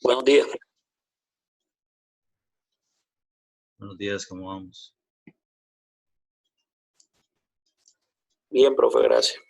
Buenos días. Buenos días, ¿cómo vamos? Bien, profe, gracias.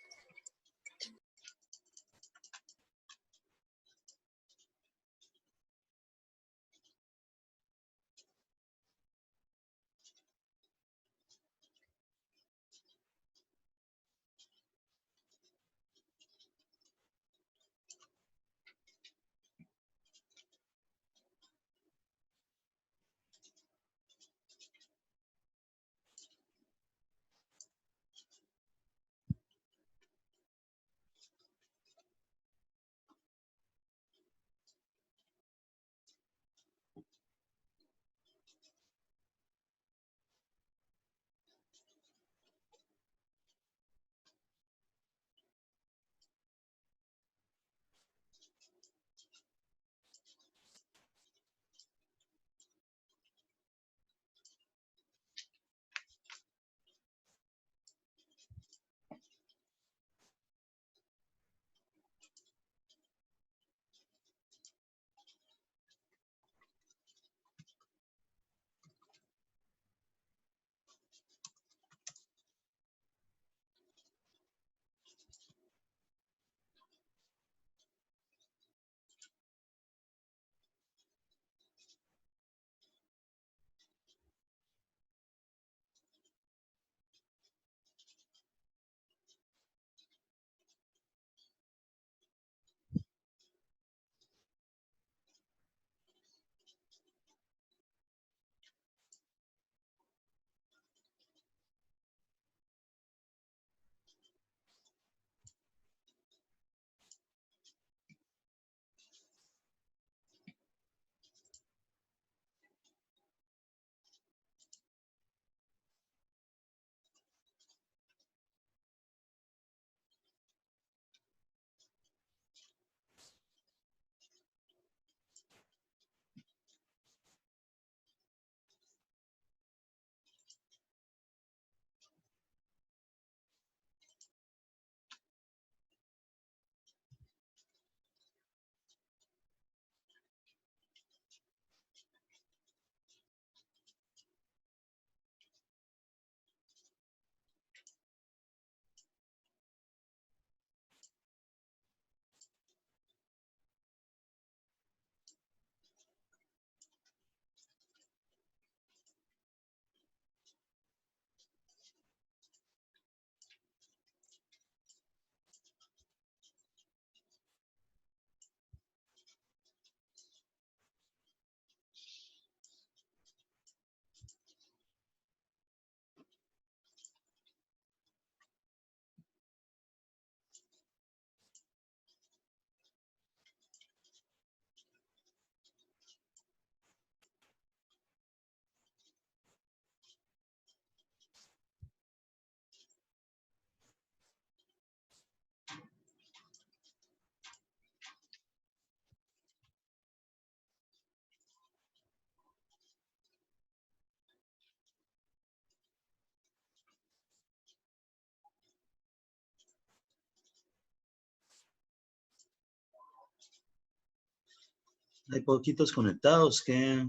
Hay poquitos conectados que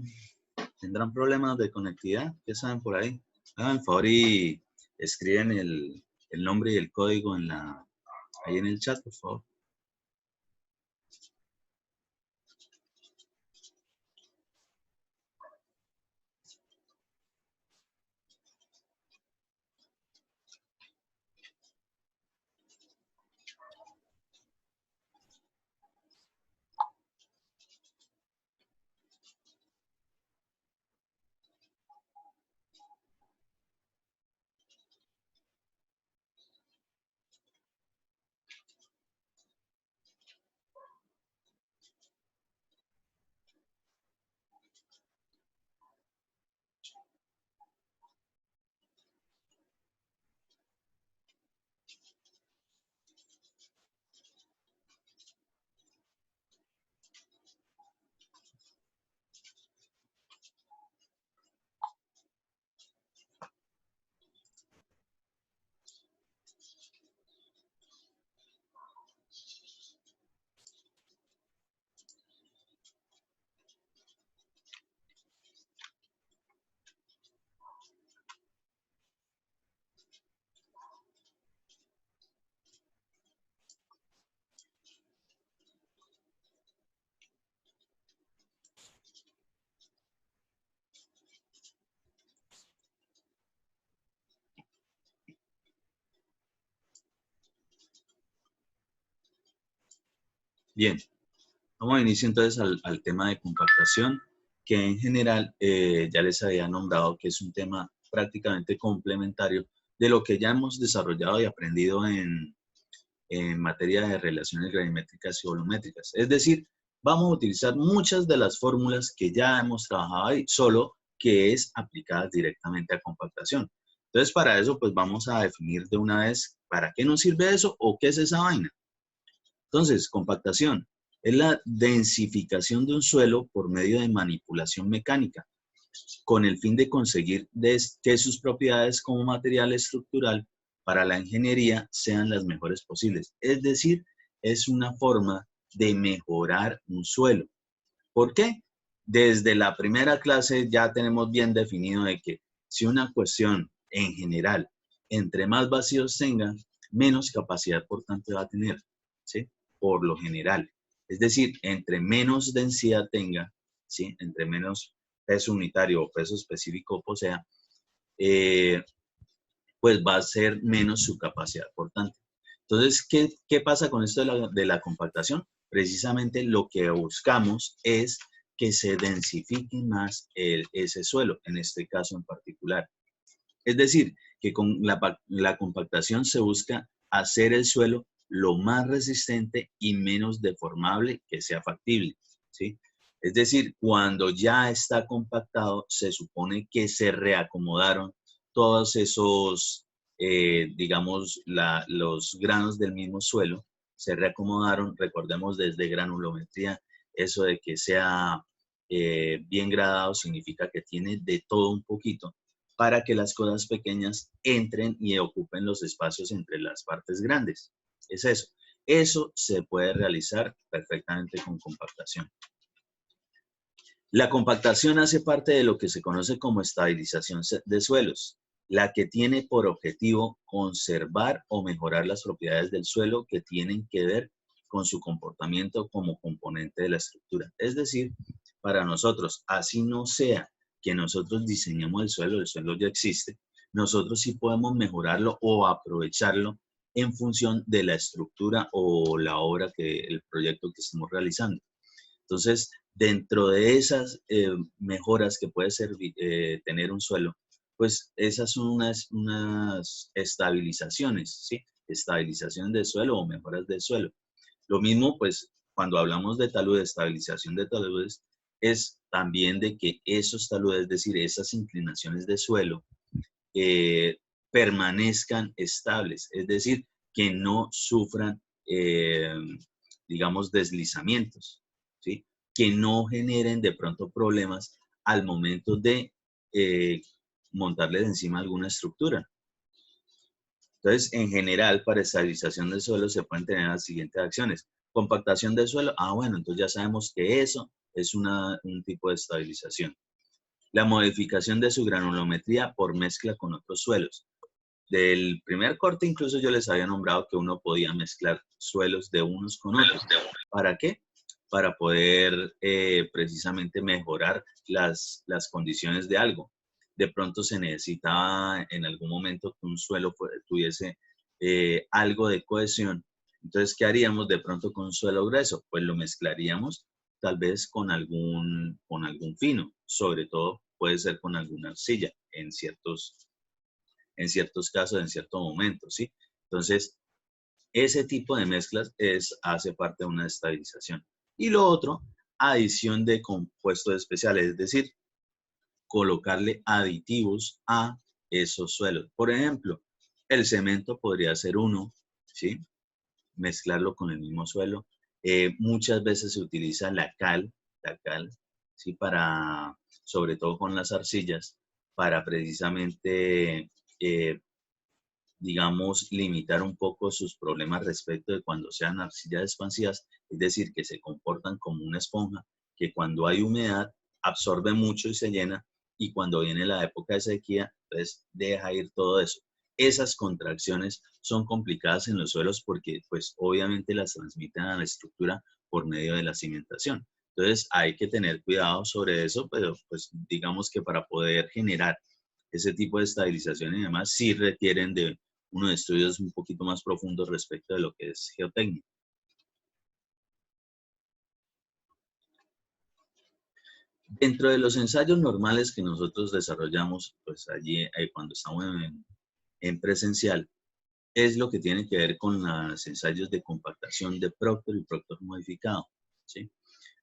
tendrán problemas de conectividad. ¿Qué saben por ahí? Hagan el favor y escriben el nombre y el código ahí en el chat, por favor. Bien, vamos a iniciar entonces al tema de compactación, que en general ya les había nombrado que es un tema prácticamente complementario de lo que ya hemos desarrollado y aprendido en materia de relaciones gravimétricas y volumétricas. Es decir, vamos a utilizar muchas de las fórmulas que ya hemos trabajado ahí, solo que es aplicadas directamente a compactación. Entonces, para eso, pues vamos a definir de una vez para qué nos sirve eso o qué es esa vaina. Entonces, compactación es la densificación de un suelo por medio de manipulación mecánica, con el fin de conseguir que sus propiedades como material estructural para la ingeniería sean las mejores posibles. Es decir, es una forma de mejorar un suelo. ¿Por qué? Desde la primera clase ya tenemos bien definido de que si una cuestión en general, entre más vacíos tenga, menos capacidad por tanto va a tener, ¿sí? Por lo general. Es decir, entre menos densidad tenga, ¿sí? Entre menos peso unitario o peso específico posea, pues va a ser menos su capacidad por tanto. Entonces, ¿qué pasa con esto de la compactación? Precisamente lo que buscamos es que se densifique más ese suelo, en este caso en particular. Es decir, que con la compactación se busca hacer el suelo lo más resistente y menos deformable que sea factible, ¿sí? Es decir, cuando ya está compactado, se supone que se reacomodaron todos esos, digamos, los granos del mismo suelo, se reacomodaron, recordemos desde granulometría, eso de que sea bien gradado significa que tiene de todo un poquito, para que las cosas pequeñas entren y ocupen los espacios entre las partes grandes. Es eso. Eso se puede realizar perfectamente con compactación. La compactación hace parte de lo que se conoce como estabilización de suelos, la que tiene por objetivo conservar o mejorar las propiedades del suelo que tienen que ver con su comportamiento como componente de la estructura. Es decir, para nosotros, así no sea que nosotros diseñemos el suelo ya existe, nosotros sí podemos mejorarlo o aprovecharlo en función de la estructura o la obra el proyecto que estemos realizando. Entonces, dentro de esas mejoras que puede tener un suelo, pues esas son unas estabilizaciones, ¿sí? Estabilización del suelo o mejoras del suelo. Lo mismo, pues, cuando hablamos de taludes, estabilización de taludes, es también de que esos taludes, es decir, esas inclinaciones de suelo, permanezcan estables, es decir, que no sufran, digamos, deslizamientos, ¿sí? Que no generen de pronto problemas al momento de montarles encima alguna estructura. Entonces, en general, para estabilización del suelo se pueden tener las siguientes acciones. Compactación del suelo, bueno, entonces ya sabemos que eso es un tipo de estabilización. La modificación de su granulometría por mezcla con otros suelos. Del primer corte incluso yo les había nombrado que uno podía mezclar suelos de unos con otros. ¿Para qué? Para poder precisamente mejorar las condiciones de algo. De pronto se necesitaba en algún momento que un suelo tuviese algo de cohesión. Entonces, ¿qué haríamos de pronto con un suelo grueso? Pues lo mezclaríamos tal vez con algún fino, sobre todo puede ser con alguna arcilla en ciertos casos, en ciertos momentos, ¿sí? Entonces, ese tipo de mezclas hace parte de una estabilización. Y lo otro, adición de compuestos especiales, es decir, colocarle aditivos a esos suelos. Por ejemplo, el cemento podría ser uno, ¿sí? Mezclarlo con el mismo suelo. Muchas veces se utiliza la cal, ¿sí? Para, sobre todo con las arcillas, para precisamente digamos, limitar un poco sus problemas respecto de cuando sean arcillas expansivas, es decir, que se comportan como una esponja, que cuando hay humedad absorbe mucho y se llena, y cuando viene la época de sequía, pues deja ir todo eso. Esas contracciones son complicadas en los suelos porque, pues, obviamente las transmiten a la estructura por medio de la cimentación. Entonces, hay que tener cuidado sobre eso, pero, pues, digamos que para poder generar ese tipo de estabilización y demás, sí requieren de unos estudios un poquito más profundos respecto de lo que es geotecnia. Dentro de los ensayos normales que nosotros desarrollamos, pues allí cuando estamos en presencial, es lo que tiene que ver con los ensayos de compactación de Proctor y Proctor modificado, ¿sí?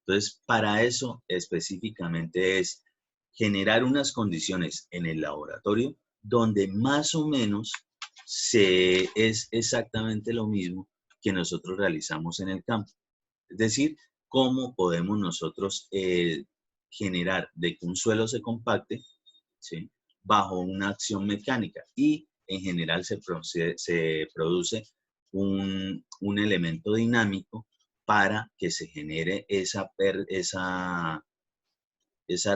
Entonces, para eso específicamente es generar unas condiciones en el laboratorio donde más o menos es exactamente lo mismo que nosotros realizamos en el campo. Es decir, cómo podemos nosotros generar de que un suelo se compacte, ¿sí?, bajo una acción mecánica y en general se produce un elemento dinámico para que se genere esa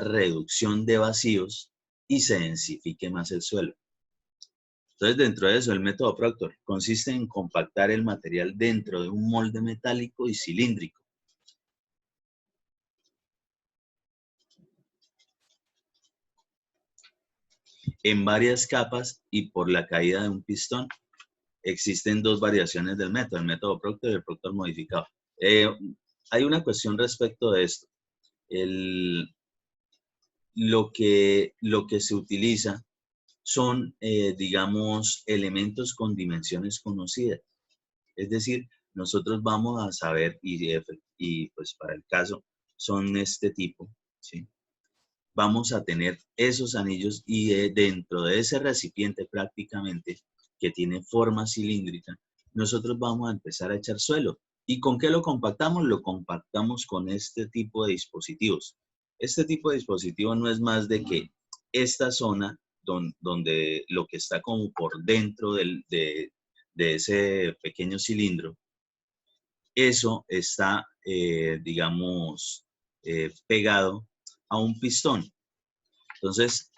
reducción de vacíos y se densifique más el suelo. Entonces, dentro de eso, el método Proctor consiste en compactar el material dentro de un molde metálico y cilíndrico. En varias capas y por la caída de un pistón. Existen dos variaciones del método, el método Proctor y el Proctor modificado. Hay una cuestión respecto de esto. Lo que se utiliza son, digamos, elementos con dimensiones conocidas. Es decir, nosotros vamos a saber, y pues para el caso son este tipo, ¿sí? Vamos a tener esos anillos y dentro de ese recipiente prácticamente que tiene forma cilíndrica, nosotros vamos a empezar a echar suelo. ¿Y con qué lo compactamos? Lo compactamos con este tipo de dispositivos. Este tipo de dispositivo no es más de que esta zona donde lo que está como por dentro de ese pequeño cilindro, eso está, digamos, pegado a un pistón. Entonces,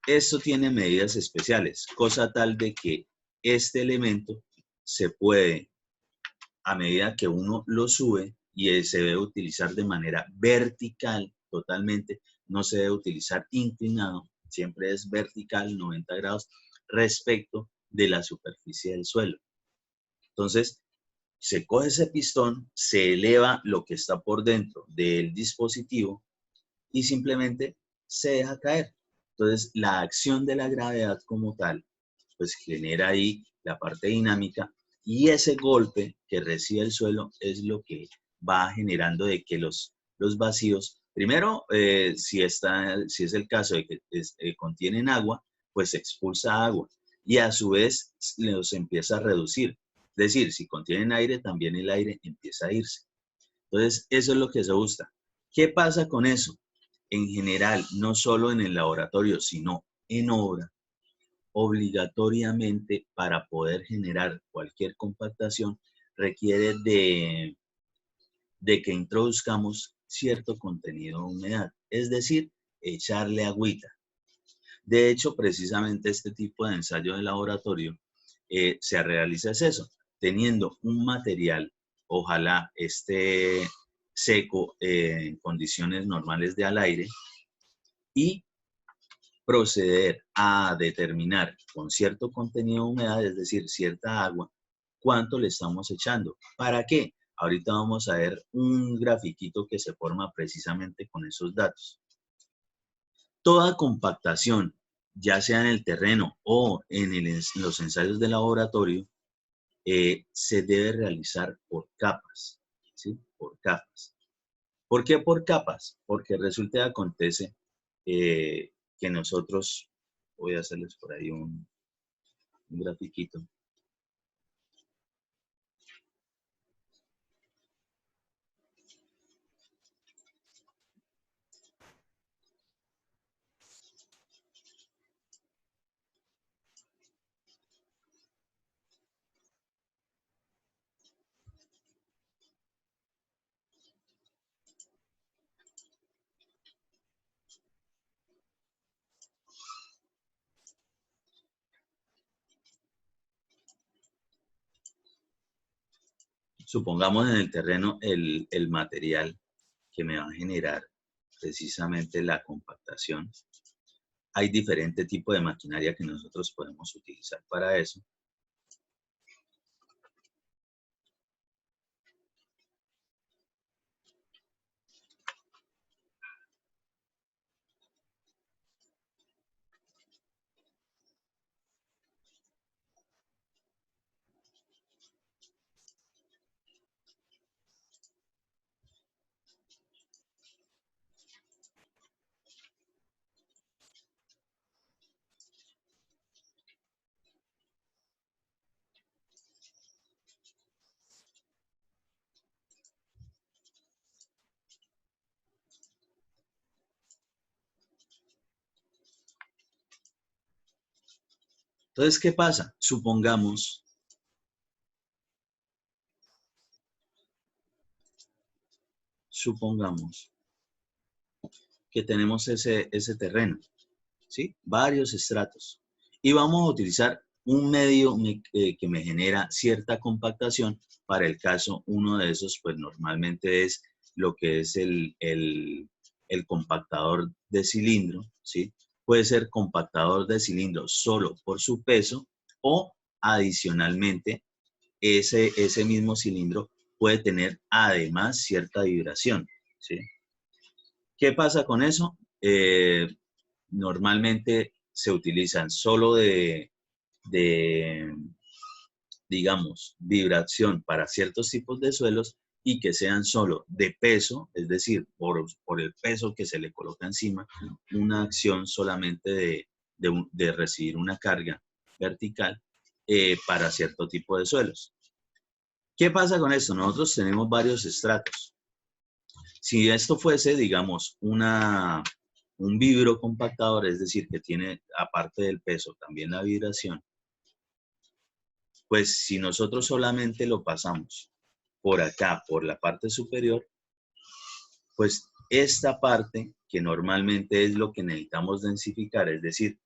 esto tiene medidas especiales, cosa tal de que este elemento se puede, a medida que uno lo sube, y se debe utilizar de manera vertical totalmente, no se debe utilizar inclinado, siempre es vertical, 90 grados, respecto de la superficie del suelo. Entonces, se coge ese pistón, se eleva lo que está por dentro del dispositivo y simplemente se deja caer. Entonces, la acción de la gravedad como tal, pues genera ahí la parte dinámica y ese golpe que recibe el suelo es lo que va generando de que los vacíos, primero, si es el caso de que contienen agua, pues se expulsa agua y a su vez los empieza a reducir. Es decir, si contienen aire, también el aire empieza a irse. Entonces, eso es lo que se busca. ¿Qué pasa con eso? En general, no solo en el laboratorio, sino en obra, obligatoriamente para poder generar cualquier compactación requiere de que introduzcamos cierto contenido de humedad, es decir, echarle agüita. De hecho, precisamente este tipo de ensayo de laboratorio se realiza es eso, teniendo un material, ojalá esté seco en condiciones normales de al aire, y proceder a determinar con cierto contenido de humedad, es decir, cierta agua, cuánto le estamos echando. ¿Para qué? Ahorita vamos a ver un grafiquito que se forma precisamente con esos datos. Toda compactación, ya sea en el terreno o en los ensayos de laboratorio, se debe realizar por capas, ¿sí? Por capas. ¿Por qué por capas? Porque resulta y acontece que nosotros, voy a hacerles por ahí un grafiquito. Supongamos en el terreno el material que me va a generar precisamente la compactación. Hay diferentes tipos de maquinaria que nosotros podemos utilizar para eso. Entonces, ¿qué pasa? Supongamos que tenemos ese terreno, ¿sí? Varios estratos. Y vamos a utilizar un medio que me genera cierta compactación. Para el caso, uno de esos, pues normalmente es lo que es el compactador de cilindro, ¿sí? Puede ser compactador de cilindro solo por su peso o adicionalmente ese mismo cilindro puede tener además cierta vibración, ¿sí? ¿Qué pasa con eso? Normalmente se utilizan solo de, digamos, vibración para ciertos tipos de suelos y que sean solo de peso, es decir, por el peso que se le coloca encima, una acción solamente de recibir una carga vertical para cierto tipo de suelos. ¿Qué pasa con esto? Nosotros tenemos varios estratos. Si esto fuese, digamos, un vibrocompactador, es decir, que tiene, aparte del peso, también la vibración, pues si nosotros solamente lo pasamos por acá, por la parte superior, pues esta parte, que normalmente es lo que necesitamos densificar, es decir,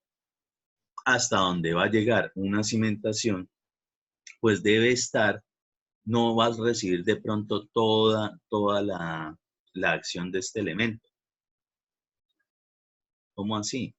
hasta donde va a llegar una cimentación, pues debe estar, no va a recibir de pronto toda la acción de este elemento. ¿Cómo así?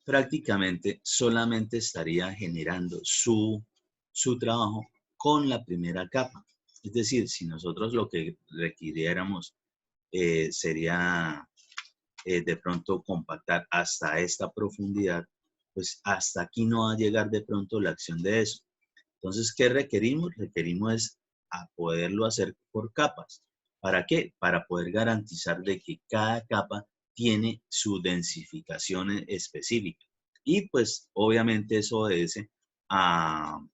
Prácticamente solamente estaría generando su trabajo con la primera capa. Es decir, si nosotros lo que requiriéramos sería de pronto compactar hasta esta profundidad, pues hasta aquí no va a llegar de pronto la acción de eso. Entonces, ¿qué requerimos? Requerimos es a poderlo hacer por capas. ¿Para qué? Para poder garantizar de que cada capa tiene su densificación específica. Y pues obviamente eso obedece a,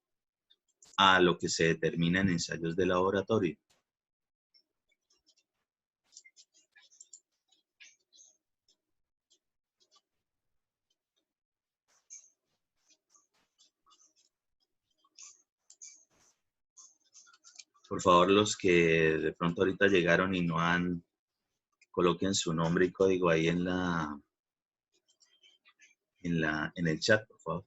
a lo que se determina en ensayos de laboratorio. Por favor, los que de pronto ahorita llegaron y no han, coloquen su nombre y código ahí en el chat, por favor.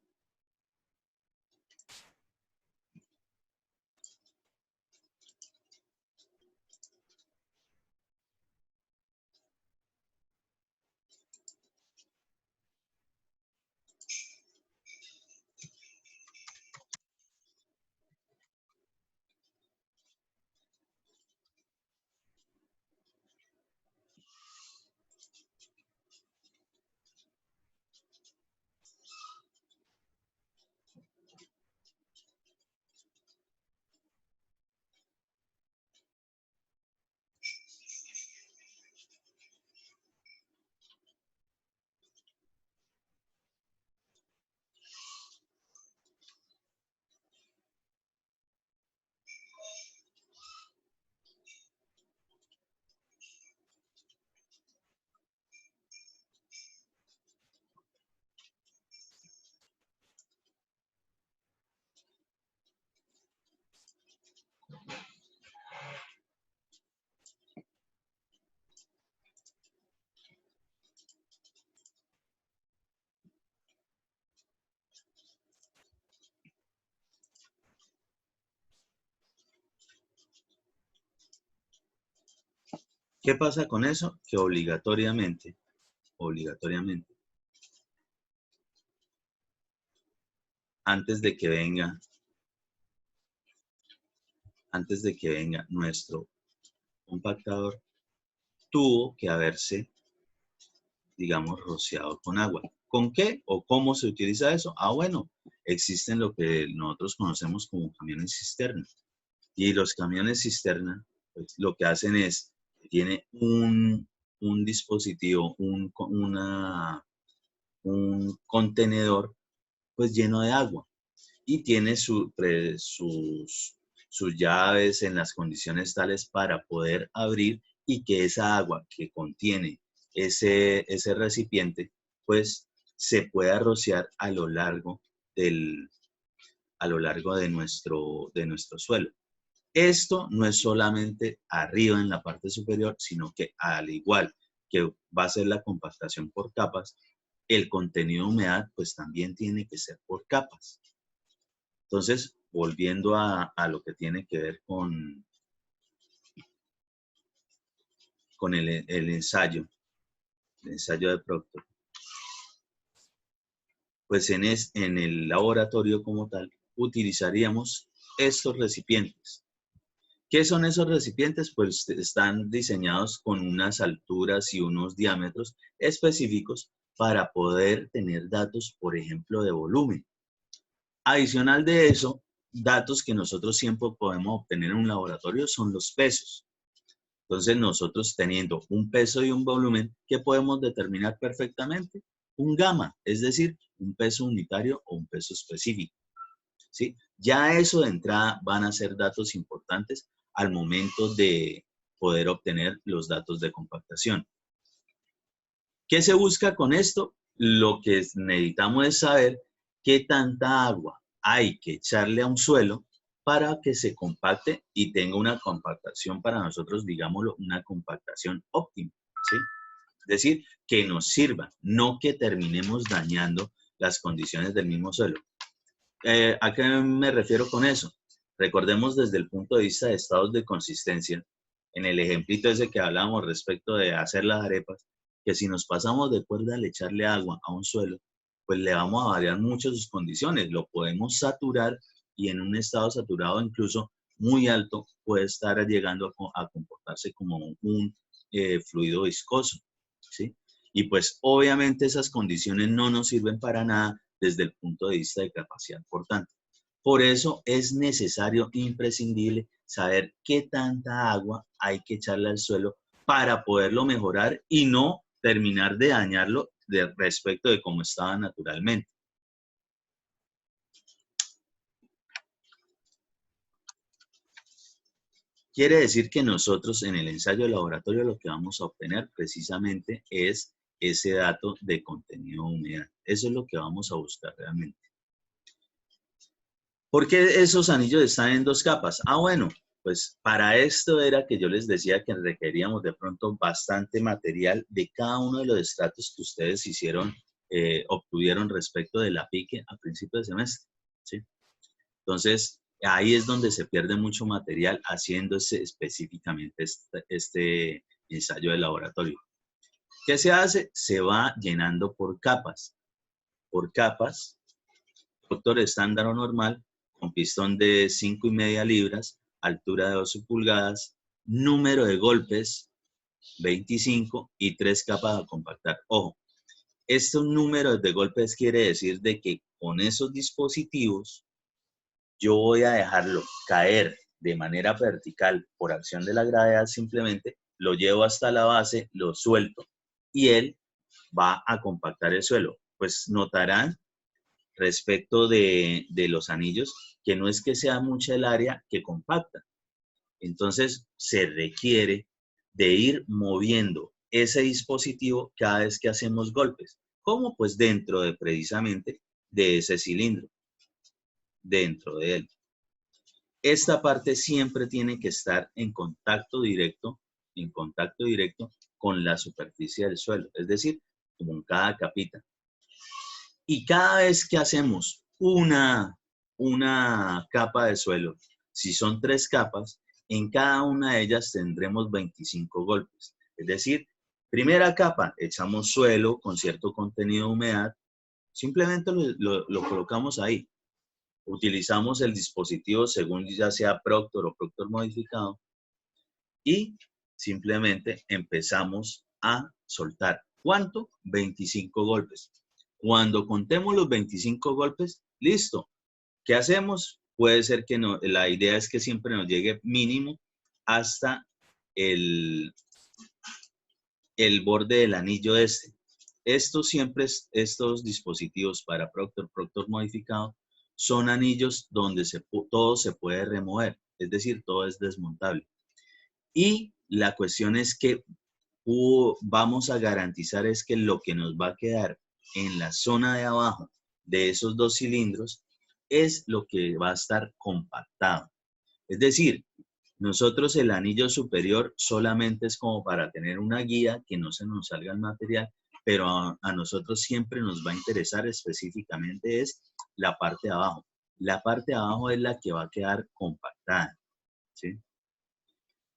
¿Qué pasa con eso? Que obligatoriamente, antes de que venga nuestro compactador, tuvo que haberse, digamos, rociado con agua. ¿Con qué o cómo se utiliza eso? Ah, bueno, existen lo que nosotros conocemos como camiones cisterna. Y los camiones cisterna, pues, lo que hacen es, tiene un dispositivo, un contenedor, pues lleno de agua. Y tiene sus llaves en las condiciones tales para poder abrir y que esa agua que contiene ese recipiente, pues se pueda rociar a lo largo de nuestro suelo. Esto no es solamente arriba en la parte superior, sino que al igual que va a ser la compactación por capas, el contenido de humedad pues también tiene que ser por capas. Entonces, volviendo a lo que tiene que ver con el ensayo de Proctor, pues en el laboratorio como tal utilizaríamos estos recipientes. ¿Qué son esos recipientes? Pues están diseñados con unas alturas y unos diámetros específicos para poder tener datos, por ejemplo, de volumen. Adicional de eso, datos que nosotros siempre podemos obtener en un laboratorio son los pesos. Entonces, nosotros teniendo un peso y un volumen, ¿qué podemos determinar perfectamente? Un gamma, es decir, un peso unitario o un peso específico. ¿Sí? Ya eso de entrada van a ser datos importantes al momento de poder obtener los datos de compactación. ¿Qué se busca con esto? Lo que necesitamos es saber qué tanta agua hay que echarle a un suelo para que se compacte y tenga una compactación para nosotros, digámoslo, una compactación óptima, ¿sí? Es decir, que nos sirva, no que terminemos dañando las condiciones del mismo suelo. ¿A qué me refiero con eso? Recordemos desde el punto de vista de estados de consistencia, en el ejemplito ese que hablábamos respecto de hacer las arepas, que si nos pasamos de cuerda al echarle agua a un suelo, pues le vamos a variar mucho sus condiciones. Lo podemos saturar y en un estado saturado incluso muy alto puede estar llegando a comportarse como un fluido viscoso, ¿sí? Y pues obviamente esas condiciones no nos sirven para nada desde el punto de vista de capacidad portante. Por eso es necesario, imprescindible, saber qué tanta agua hay que echarle al suelo para poderlo mejorar y no terminar de dañarlo respecto de cómo estaba naturalmente. Quiere decir que nosotros en el ensayo de laboratorio lo que vamos a obtener precisamente es ese dato de contenido de humedad. Eso es lo que vamos a buscar realmente. ¿Por qué esos anillos están en dos capas? Ah, bueno, pues para esto era que yo les decía que requeríamos de pronto bastante material de cada uno de los estratos que ustedes obtuvieron respecto de la pique a principio de semestre, ¿sí? Entonces, ahí es donde se pierde mucho material haciéndose específicamente este ensayo de laboratorio. ¿Qué se hace? Se va llenando por capas. Por capas, doctor estándar o normal, con pistón de 5,5 libras, altura de 12 pulgadas, número de golpes 25 y 3 capas a compactar. Ojo, estos números de golpes quiere decir de que con esos dispositivos yo voy a dejarlo caer de manera vertical por acción de la gravedad, simplemente lo llevo hasta la base, lo suelto y él va a compactar el suelo. Pues notarán respecto de los anillos que no es que sea mucha el área que compacta. Entonces se requiere de ir moviendo ese dispositivo cada vez que hacemos golpes. ¿Cómo? Pues dentro de precisamente de ese cilindro, dentro de él. Esta parte siempre tiene que estar en contacto directo con la superficie del suelo, es decir, como en cada capita. Y cada vez que hacemos una capa de suelo, si son 3 capas, En cada una de ellas tendremos 25 golpes. Es decir, primera capa, echamos suelo con cierto contenido de humedad, simplemente lo colocamos ahí. Utilizamos el dispositivo según ya sea Proctor o Proctor modificado y simplemente empezamos a soltar. ¿Cuánto? 25 golpes. Cuando contemos los 25 golpes, listo. ¿Qué hacemos? Puede ser que no, la idea es que siempre nos llegue mínimo hasta el borde del anillo este. Estos dispositivos para Proctor modificado, son anillos donde todo se puede remover, es decir, todo es desmontable. Y la cuestión es que vamos a garantizar es que lo que nos va a quedar en la zona de abajo de esos dos cilindros es lo que va a estar compactado. Es decir, nosotros el anillo superior solamente es como para tener una guía que no se nos salga el material, pero a nosotros siempre nos va a interesar específicamente es la parte de abajo. La parte de abajo es la que va a quedar compactada, ¿sí?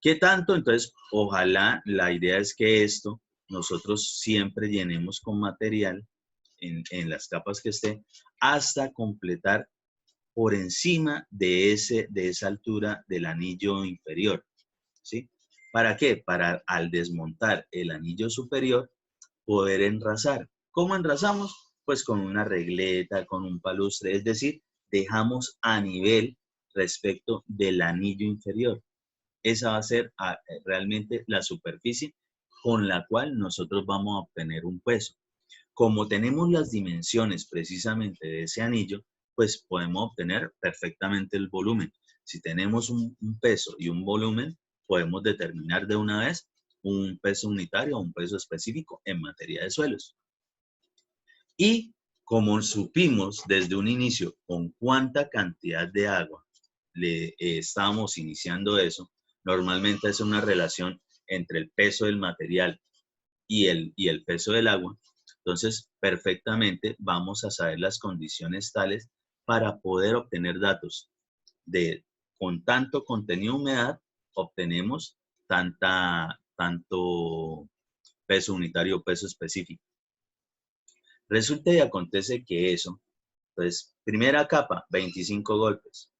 ¿Qué tanto? Entonces, ojalá, la idea es que esto nosotros siempre llenemos con material en las capas que esté hasta completar por encima de esa altura del anillo inferior, ¿sí? ¿Para qué? Para al desmontar el anillo superior poder enrazar. ¿Cómo enrazamos? Pues con una regleta, con un palustre, es decir, dejamos a nivel respecto del anillo inferior. Esa va a ser realmente la superficie con la cual nosotros vamos a obtener un peso. Como tenemos las dimensiones precisamente de ese anillo, pues podemos obtener perfectamente el volumen. Si tenemos un peso y un volumen, podemos determinar de una vez un peso unitario o un peso específico en materia de suelos. Y como supimos desde un inicio con cuánta cantidad de agua le estábamos iniciando eso, normalmente es una relación entre el peso del material y el peso del agua. Entonces, perfectamente vamos a saber las condiciones tales para poder obtener datos de con tanto contenido de humedad, obtenemos tanto peso unitario o peso específico. Resulta y acontece que eso, pues, primera capa, 25 golpes.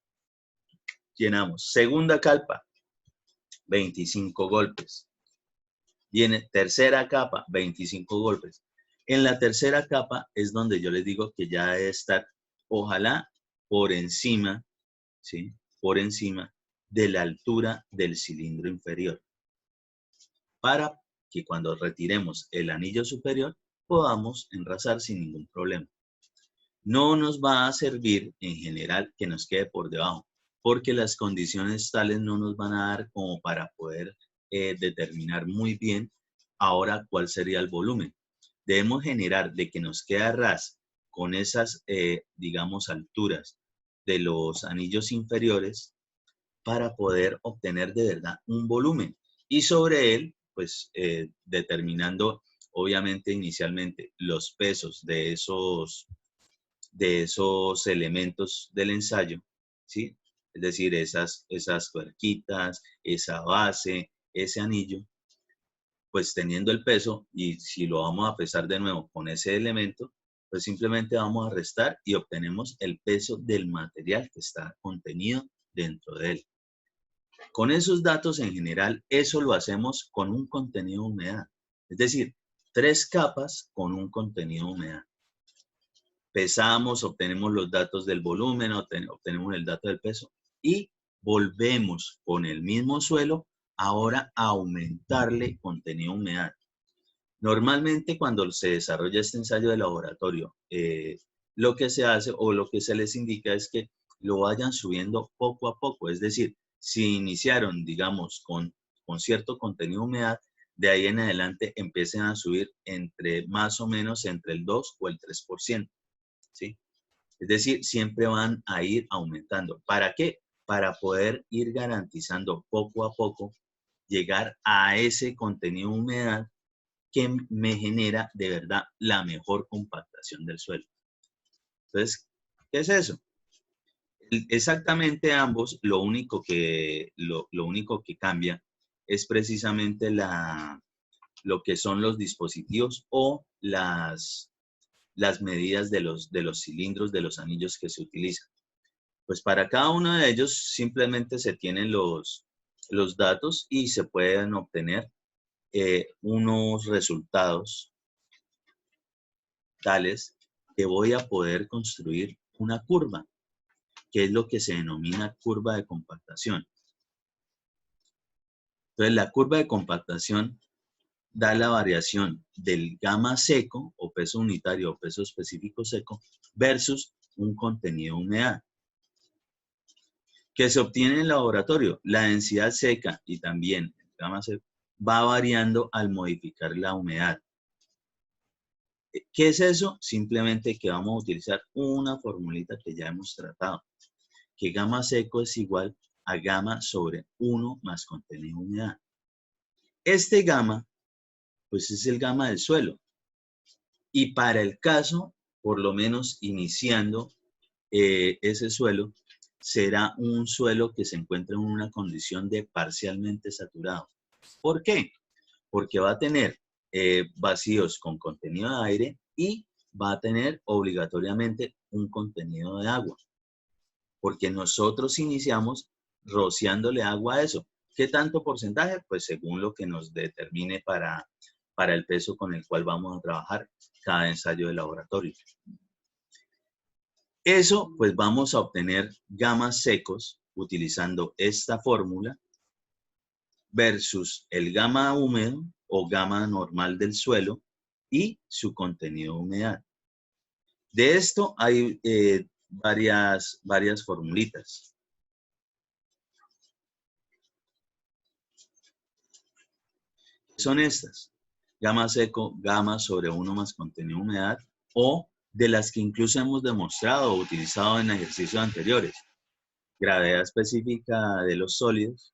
Llenamos. Segunda capa, 25 golpes. Viene tercera capa, 25 golpes. En la tercera capa es donde yo les digo que ya debe estar, ojalá, por encima, ¿sí? Por encima de la altura del cilindro inferior. Para que cuando retiremos el anillo superior, podamos enrazar sin ningún problema. No nos va a servir en general que nos quede por debajo, porque las condiciones tales no nos van a dar como para poder determinar muy bien ahora cuál sería el volumen. Debemos generar de que nos quede a ras con esas, digamos, alturas de los anillos inferiores para poder obtener de verdad un volumen. Y sobre él, pues, determinando, obviamente, inicialmente los pesos de esos elementos del ensayo, ¿sí? Es decir, esas tuerquitas, esa base, ese anillo, pues teniendo el peso, y si lo vamos a pesar de nuevo con ese elemento, pues simplemente vamos a restar y obtenemos el peso del material que está contenido dentro de él. Con esos datos en general, eso lo hacemos con un contenido de humedad. Es decir, 3 capas con un contenido de humedad. Pesamos, obtenemos los datos del volumen, obtenemos el dato del peso y volvemos con el mismo suelo ahora a aumentarle contenido de humedad. Normalmente cuando se desarrolla este ensayo de laboratorio, lo que se hace o lo que se les indica es que lo vayan subiendo poco a poco. Es decir, si iniciaron, digamos, con cierto contenido de humedad, de ahí en adelante empiecen a subir más o menos entre el 2 o el 3%. ¿Sí? Es decir, siempre van a ir aumentando. ¿Para qué? Para poder ir garantizando poco a poco llegar a ese contenido de humedad que me genera de verdad la mejor compactación del suelo. Entonces, ¿qué es eso? Exactamente ambos, lo único que cambia es precisamente lo que son los dispositivos o las medidas de los cilindros, de los anillos que se utilizan. Pues para cada uno de ellos simplemente se tienen los datos y se pueden obtener unos resultados tales que voy a poder construir una curva, que es lo que se denomina curva de compactación. Entonces, la curva de compactación da la variación del gamma seco o peso unitario o peso específico seco versus un contenido de humedad que se obtiene en el laboratorio. La densidad seca y también el gamma seco va variando al modificar la humedad. ¿Qué es eso? Simplemente que vamos a utilizar una formulita que ya hemos tratado, que gamma seco es igual a gamma sobre 1 más contenido de humedad. Este gamma, pues es el gamma del suelo. Y para el caso, por lo menos iniciando ese suelo, será un suelo que se encuentra en una condición de parcialmente saturado. ¿Por qué? Porque va a tener vacíos con contenido de aire y va a tener obligatoriamente un contenido de agua. Porque nosotros iniciamos rociándole agua a eso. ¿Qué tanto porcentaje? Pues según lo que nos determine para el peso con el cual vamos a trabajar cada ensayo de laboratorio. Eso, pues vamos a obtener gamas secos utilizando esta fórmula versus el gamma húmedo o gamma normal del suelo y su contenido de humedad. De esto hay varias formulitas. Son estas: gamma seco, gamma sobre 1 más contenido de humedad, o de las que incluso hemos demostrado o utilizado en ejercicios anteriores, gravedad específica de los sólidos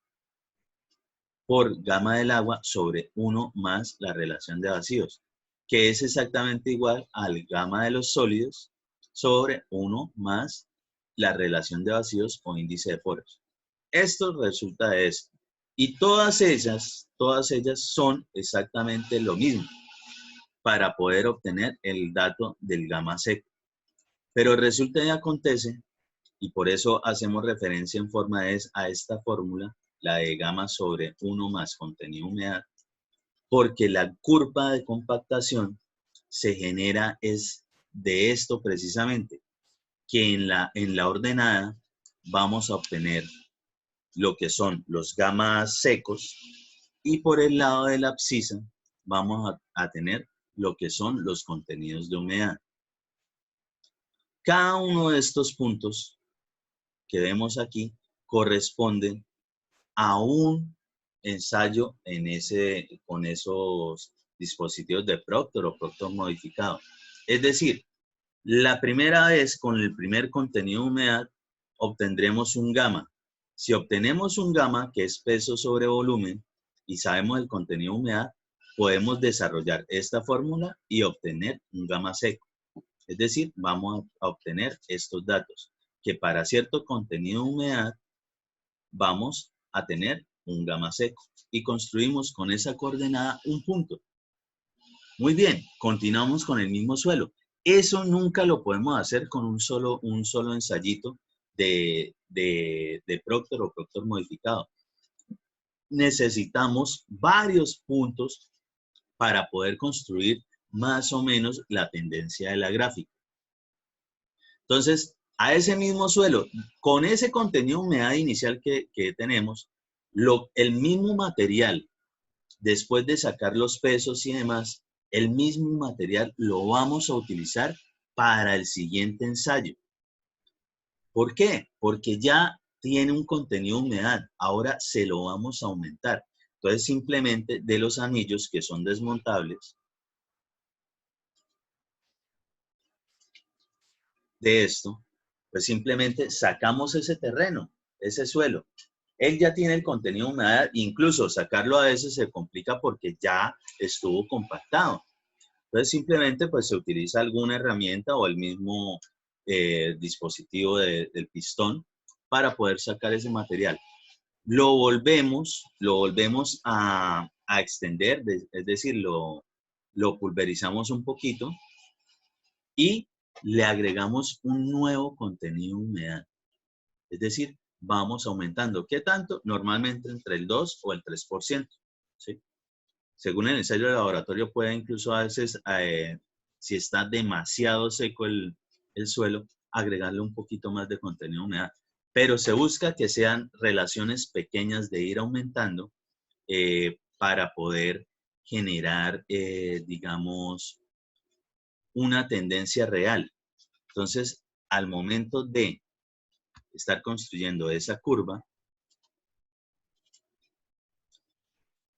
por gamma del agua sobre 1 más la relación de vacíos, que es exactamente igual al gamma de los sólidos sobre 1 más la relación de vacíos o índice de poros. Esto resulta de esto. Y todas ellas son exactamente lo mismo para poder obtener el dato del gamma seco. Pero resulta y acontece, y por eso hacemos referencia en forma de a esta fórmula, la de gamma sobre 1 más contenido de humedad, porque la curva de compactación se genera es de esto precisamente, que en la ordenada vamos a obtener lo que son los gamas secos y por el lado de la abscisa vamos a tener lo que son los contenidos de humedad. Cada uno de estos puntos que vemos aquí corresponden a un ensayo con esos dispositivos de Proctor o Proctor modificado. Es decir, la primera vez con el primer contenido de humedad obtendremos un gamma. Si obtenemos un gamma, que es peso sobre volumen, y sabemos el contenido de humedad, podemos desarrollar esta fórmula y obtener un gamma seco. Es decir, vamos a obtener estos datos, que para cierto contenido de humedad vamos a tener un gamma seco. Y construimos con esa coordenada un punto. Muy bien, continuamos con el mismo suelo. Eso nunca lo podemos hacer con un solo ensayito de Proctor o Proctor modificado. Necesitamos varios puntos para poder construir más o menos la tendencia de la gráfica. Entonces, a ese mismo suelo, con ese contenido de humedad inicial que tenemos, el mismo material, después de sacar los pesos y demás, el mismo material lo vamos a utilizar para el siguiente ensayo. ¿Por qué? Porque ya tiene un contenido de humedad, ahora se lo vamos a aumentar. Entonces, simplemente de los anillos que son desmontables, de esto, pues simplemente sacamos ese terreno, ese suelo. Él ya tiene el contenido de humedad, incluso sacarlo a veces se complica porque ya estuvo compactado. Entonces simplemente pues se utiliza alguna herramienta o el mismo dispositivo del pistón para poder sacar ese material. Lo volvemos a extender, es decir, lo pulverizamos un poquito y le agregamos un nuevo contenido de humedad. Es decir, vamos aumentando. ¿Qué tanto? Normalmente entre el 2 o el 3%. ¿Sí? Según el ensayo de laboratorio, puede incluso a veces, si está demasiado seco el suelo, agregarle un poquito más de contenido de humedad. Pero se busca que sean relaciones pequeñas de ir aumentando para poder generar, digamos, una tendencia real. Entonces, al momento de estar construyendo esa curva,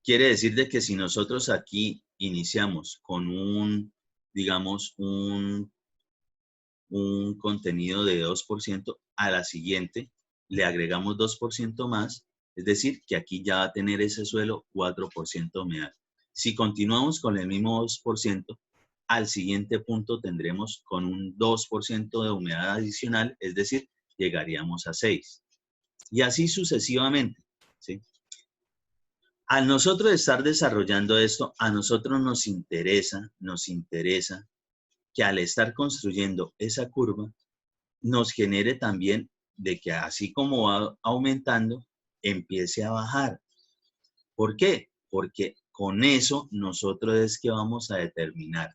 quiere decir de que si nosotros aquí iniciamos con digamos, un contenido de 2%, a la siguiente le agregamos 2% más, es decir, que aquí ya va a tener ese suelo 4% de humedad. Si continuamos con el mismo 2%, al siguiente punto tendremos con un 2% de humedad adicional, es decir, llegaríamos a 6. Y así sucesivamente, ¿sí? Al nosotros estar desarrollando esto, a nosotros nos interesa que al estar construyendo esa curva, nos genere también de que así como va aumentando, empiece a bajar. ¿Por qué? Porque con eso nosotros es que vamos a determinar,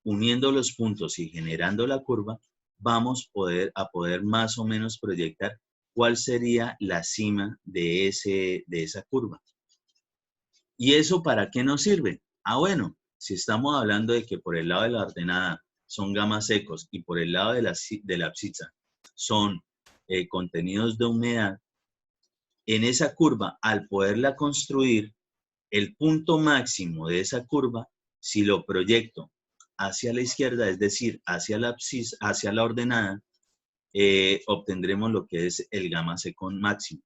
uniendo los puntos y generando la curva, vamos a poder más o menos proyectar cuál sería la cima de esa curva. ¿Y eso para qué nos sirve? Bueno, si estamos hablando de que por el lado de la ordenada son gamas secos y por el lado de la abscissa son contenidos de humedad, en esa curva, al poderla construir, el punto máximo de esa curva, si lo proyecto hacia la izquierda, es decir, hacia la abscissa, hacia la ordenada, obtendremos lo que es el gamma seco máximo.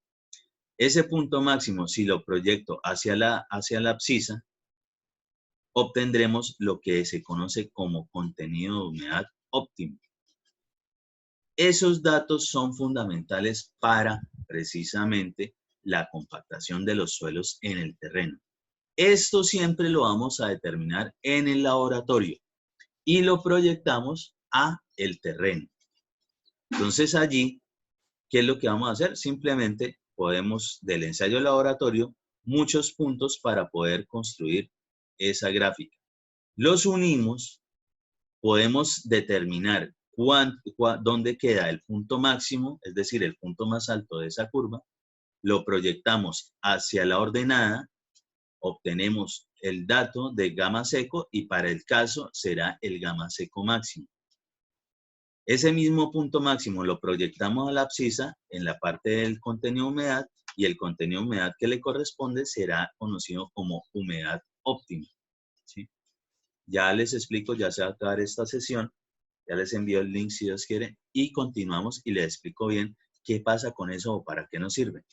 Ese punto máximo, si lo proyecto hacia la abscissa, obtendremos lo que se conoce como contenido de humedad óptimo. Esos datos son fundamentales para precisamente la compactación de los suelos en el terreno. Esto siempre lo vamos a determinar en el laboratorio y lo proyectamos a el terreno. Entonces allí, ¿qué es lo que vamos a hacer? Simplemente podemos, del ensayo de laboratorio, muchos puntos para poder construir esa gráfica. Los unimos, podemos determinar dónde queda el punto máximo, es decir, el punto más alto de esa curva, lo proyectamos hacia la ordenada, obtenemos el dato de gamma seco y para el caso será el gamma seco máximo. Ese mismo punto máximo lo proyectamos a la abscissa en la parte del contenido de humedad y el contenido de humedad que le corresponde será conocido como humedad óptima. ¿Sí? Ya les explico, ya se va a acabar esta sesión, ya les envío el link si Dios quiere y continuamos y les explico bien qué pasa con eso o para qué nos sirve.